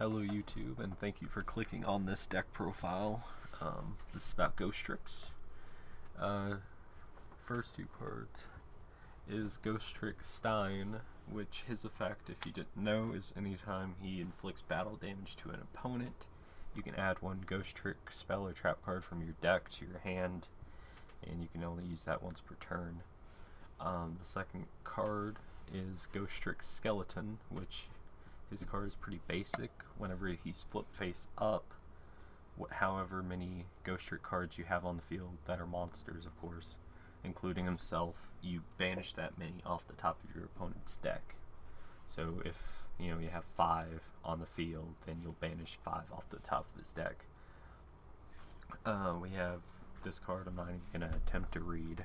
Hello YouTube, and thank you for clicking on this deck profile. This is about Ghostricks. First two cards is Ghostrick Stein, which his effect, if you didn't know, is anytime he inflicts battle damage to an opponent, you can add one Ghostrick spell or trap card from your deck to your hand, and you can only use that once per turn. The second card is Ghostrick Skeleton, which his card is pretty basic. Whenever he's flipped face up, however many Ghostrick cards you have on the field that are monsters, of course, including himself, you banish that many off the top of your opponent's deck. So if you have 5 on the field, then you'll banish 5 off the top of his deck. We have this card I'm not even going to attempt to read.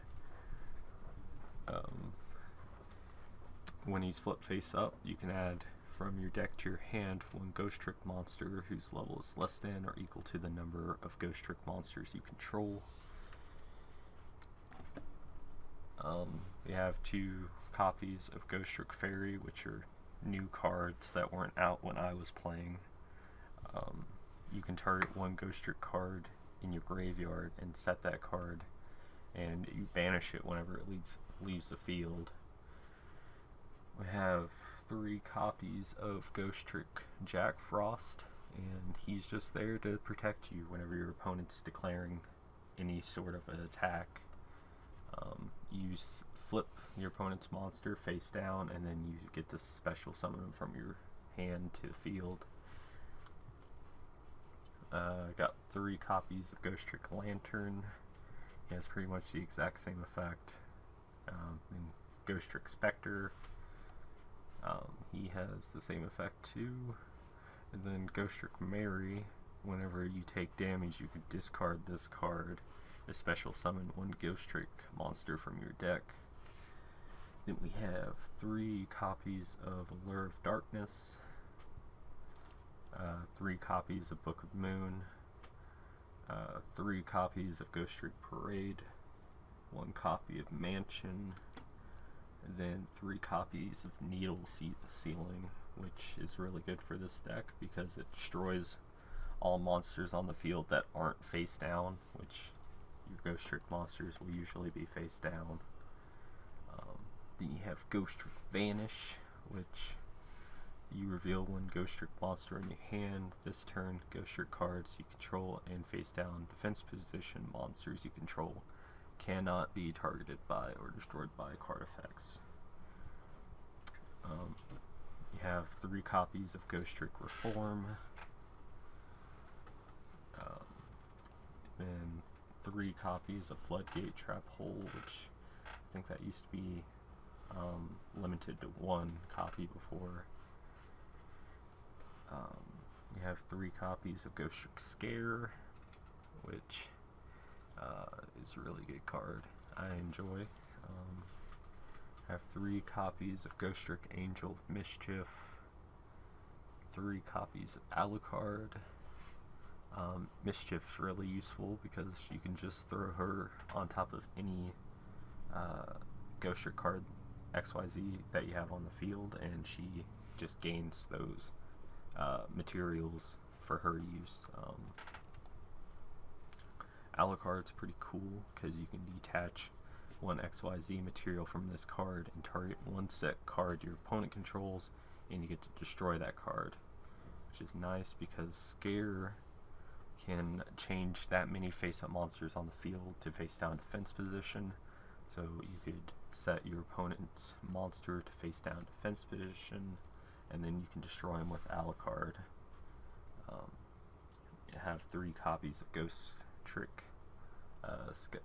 When he's flipped face up, you can add from your deck to your hand one Ghostrick monster whose level is less than or equal to the number of Ghostrick monsters you control. We have 2 copies of Ghostrick Fairy, which are new cards that weren't out when I was playing. You can target one Ghostrick card in your graveyard and set that card, and you banish it whenever it leaves the field. We have 3 copies of Ghostrick Jack Frost, and he's just there to protect you whenever your opponent's declaring any sort of an attack. You flip your opponent's monster face down, and then you get to special summon him from your hand to the field. Got 3 copies of Ghostrick Lantern. He has pretty much the exact same effect. And Ghostrick Spectre, he has the same effect too. And then Ghostrick Mary, whenever you take damage, you can discard this card to special summon one Ghostrick monster from your deck. Then we have 3 copies of Allure of Darkness, 3 copies of Book of Moon, 3 copies of Ghostrick Parade, 1 copy of Mansion, and then 3 copies of Needle Sealing, which is really good for this deck because it destroys all monsters on the field that aren't face down, which your Ghostrick monsters will usually be face down. Then you have Ghostrick Vanish, which you reveal one Ghostrick monster in your hand. This turn, Ghostrick cards you control and face down defense position monsters you control cannot be targeted by or destroyed by card effects. You have 3 copies of Ghostrick Reform, then 3 copies of Floodgate Trap Hole, which I think that used to be limited to 1 copy before. You have 3 copies of Ghostrick Scare, which is a really good card. I enjoy. I have 3 copies of Ghostrick Angel of Mischief, 3 copies of Alucard. Mischief's really useful because you can just throw her on top of any Ghostrick card XYZ that you have on the field, and she just gains those materials for her use. Alucard's pretty cool because you can detach one XYZ material from this card and target one set card your opponent controls, and you get to destroy that card, which is nice because Scare can change that many face-up monsters on the field to face-down defense position. So you could set your opponent's monster to face-down defense position, and then you can destroy him with Alucard. You have 3 copies of Ghostrick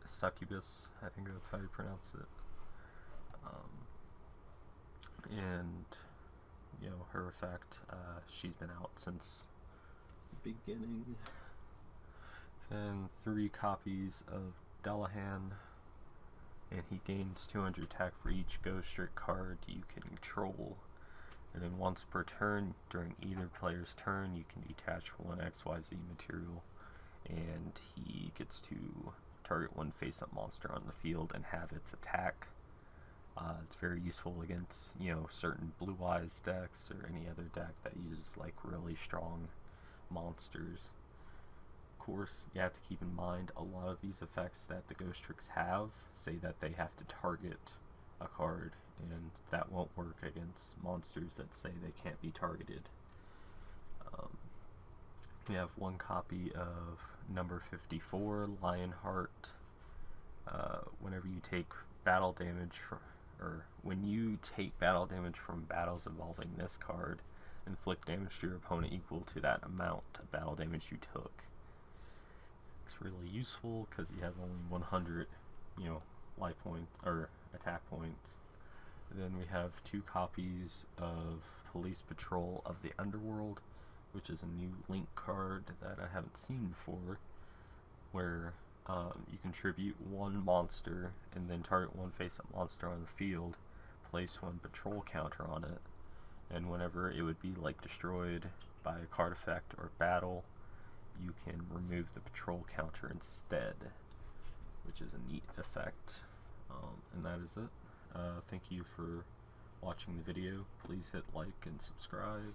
Succubus, I think that's how you pronounce it. And her effect, she's been out since the beginning. Then 3 copies of Delahan, and he gains 200 attack for each Ghostrick card you can control. And then once per turn, during either player's turn, you can detach one XYZ material, and he gets to target one face-up monster on the field and have its attack It's very useful against, certain Blue Eyes decks or any other deck that uses like really strong monsters. Of course, you have to keep in mind a lot of these effects that the Ghostricks have say that they have to target a card, and that won't work against monsters that say they can't be targeted. We have one copy of number 54, Lionheart. Whenever you take battle damage when you take battle damage from battles involving this card, inflict damage to your opponent equal to that amount of battle damage you took. It's really useful because he has only 100, life points or attack points. And then we have 2 copies of Police Patrol of the Underworld, which is a new Link card that I haven't seen before, where you contribute 1 monster and then target 1 face-up monster on the field, place 1 patrol counter on it, and whenever it would be like destroyed by a card effect or battle, you can remove the patrol counter instead, which is a neat effect. And that is it. Thank you for watching the video. Please hit like and subscribe.